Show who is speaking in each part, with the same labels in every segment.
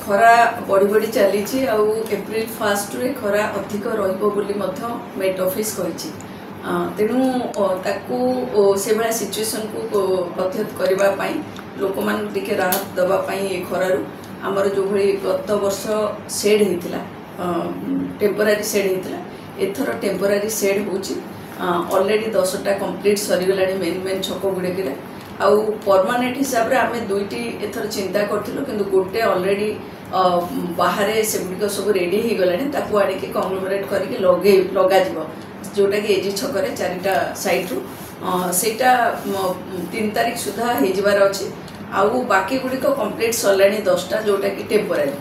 Speaker 1: खरा बढ़ी बढ़ी चली एप्रिल 1 रे खरा अधिक मेट ऑफिस कही तेणु ताकू से भाया सिचुएसन को प्रतिहत करने लोक मान राहत देवाई खरारू आमर जो भाई गत वर्ष सेड होता टेम्परारी सेड होता एथर टेम्परारी सेड हो ऑलरेडी 10टा कंप्लीट सरीगला मेन मेन छक गुड़े आउ परमानेंट हिसाब से आम दुईटी एथर चिंता करूँ कि गोटे ऑलरेडी बाहर से गुड़िक सब रेडी हो गला आनिकी कंग्लोमरेट करके लगे जोटा कि एजी छकरे 4टा साइड्रु सेटा 3 तारीख सुधा होबार अच्छे आउ बाकी गुड़िक कंप्लीट सरला 10टा जोटा कि टेम्परारी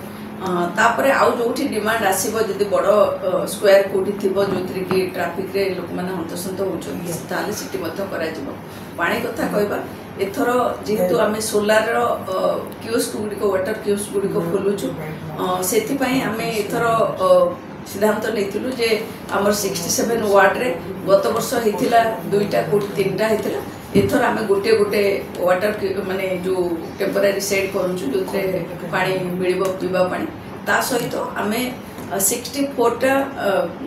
Speaker 1: तापर आउ जो डिमांड आसो जदि बड़ स्क्वायर कौटी थी जो कि ट्राफिक रे लोक मैंने हंतसंत होती पानी कथा कहवा एथर जेहेतु आम सोलार कियोस्क गुड़िक वाटर कियोस्क गुड़िक खोलुचु से आम एथर सिद्धांत नहीं जे आमर 67 वार्ड रे गत वर्ष होता 2टा कोटी 3टा होता एथर आम गोटे गोटे वाटर माने जो टेम्परारी सेट करूँ जो पानी मिल पीवा पानी ता सहित आम 64टा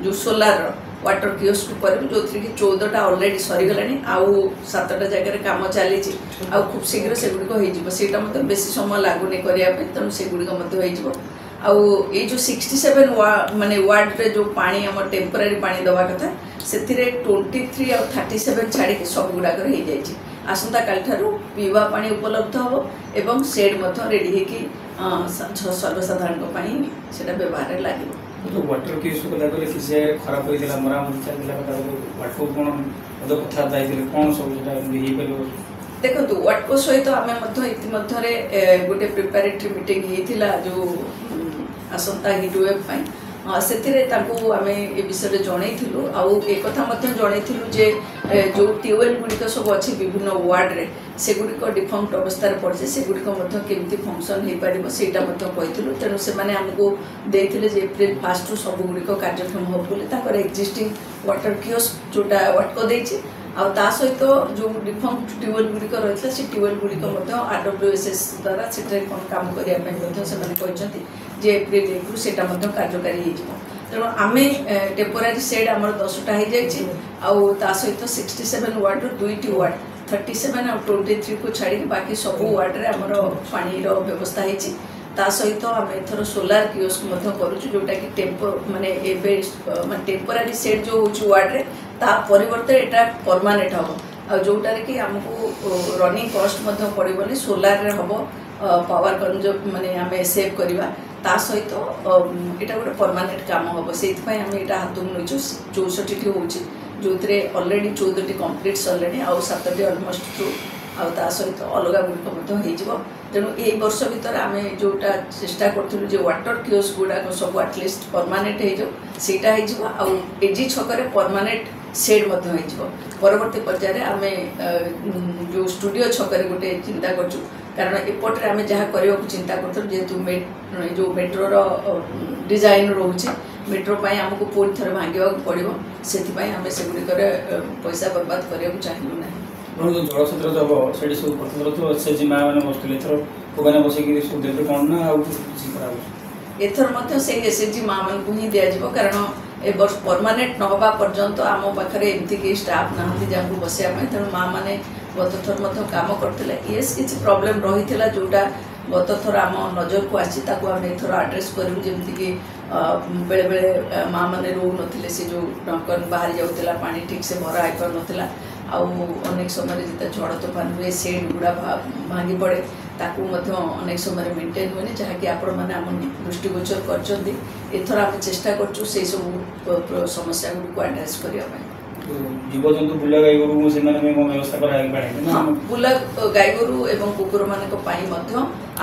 Speaker 1: जो सोलार वाटर कियोस्क कर जो कि 14टा ऑलरेडी सरीगला आउ 7टा जगह काम चली खूब शीघ्र से गुड़िक होटा बेसी समय लगुनि करने तेणु से गुड़िक आउ ये जो 67 माने वार्ड रे जो पानी आम टेम्परारी पानी दवा कथा से 23 और 37 छाड़ी सब गुड़ाक हो जाए आसंता काल ठारू पीवा पानी उपलब्ध हम एवं सेड रेडी हो सर्वसाधारण से व्यवहार लगे
Speaker 2: तो वाटर की इसको लागले किसी खराब होई दिला मरामती चलला वाटर कोन अद कथा दाइले कोन सब जेटा ही परियो
Speaker 1: देखो वाटको सहित आम इतिमध्य गोटे प्रिपेरेटरी मीटिंग होता जो आसंता हिट वेव से आम ए विषय जनईलु आउ एक जनईलु जे जो ट्यूबवेल गुड़िक सब अच्छी विभिन्न वार्ड रे से गुड़िक डिफॉल्ट अवस्था पड़े से गुड़िक केमती फंक्शन हो पार से कही तेणु से आमको देते एप्रिल 1 रू सब गुड़िक कार्यक्रम हो बोले एक्जिस्टिंग वाटर कियोस्क जोटा वाटको देती आ सहित जो डिफॉल्ट ट्यूबवेल गुड़िक रही है ट्यूबवेल गुड़िक आरडब्ल्यूएसएस द्वारा से काम करने जे एप्रिल 1 रू से कार्यकारी तेणु आम टेम्परारी सेड आम 10टा हो जाए सहित 67 वार्ड रू 2टी वार्ड 37 और 23 को छाड़ी बाकी सब वार्ड रे आमर पानी व्यवस्था होती सहित आम एथर सोलार कियोस्क करुचु जोटा कि माने टेम्परारी सेट जो हो वार्ड रे ता परिवर्ते एटा परमानेंट हम आ जोटारे कि आमको रनिंग कॉस्ट पड़ोनी सोलार रे हम पावर कंजम माने आम सेव करवा ता सहित एटा गोटे परमानेंट काम हम से आम यहाँ हाथ में नहींचु 64 हो जो ऑलरेडी 14टी कंप्लीट सरले आउ 7टी अलमोस्ट ट्रू आ सहित अलग गुड़िक हो तेणु ये वर्ष भर आम जोटा चेष्टा करूँ वाटर कियोस्क गुड़ाक सब आटलिस्ट परमानेंट होटा हो एजी छकरे परमानेंट सेड हो परवर्ती पर्यायर आम जो स्टूडियो छकरे गोटे चिंता करूँ कारण एपटे आम जहाँ करने चिंता करूँ जेहेतु जो मेट्रोर डिजाइन रोचे मेट्रो आमको पुणी थर भांगा पड़ो से आम से गुड़िकर पैसा बर्बाद करने चाहिए ना
Speaker 2: जल क्षेत्र जब से सब प्रथम एस एच जी माँ मैंने बसुले एथर बसिक सब देते कौन ना
Speaker 1: एथर से एस एच जी माँ मान को ही दिज्व कारण ए वर्ष परमानेंट नवा पर्यंत आम पाखे एमती कई स्टाफ ना जहाँ बसापी तेणु माँ मैंने गत थर काम करते येस किसी प्रोब्लेम रही है जोटा गत थर आम नजर को आसी आम एथर आड्रेस करूँ जमीक बेले बेले माँ मैंने रो ना से जो टंकन बाहरी जाऊला पानी ठीक से भरा हो पार नाला अनेक समय जिते झड़ तोफान हुए सेड गुड़ा भांगी पड़े ताकू अनेक समय मेन्टेन हुए जहाँकि आपण मैंने आम दृष्टिगोचर कर चेष्टा करूँ से सब समस्या गुड़ आड्रेस करने
Speaker 2: जीवजंतु बुला गाई गोरु से व्यवस्था करा
Speaker 1: बुला गाई गोरु एवं कुकुर मान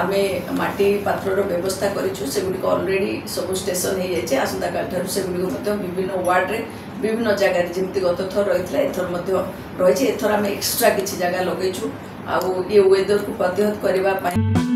Speaker 1: आम माटी पात्र व्यवस्था करूँ ऑलरेडी सब स्टेशन हो जाए आसंता काल से विभिन्न वार्ड रे विभिन्न जगह जमी गत थर रही है एथर रही एथर आम एक्सट्रा किसी जगह लगेचु आ ये वेदर को प्रतिहत करने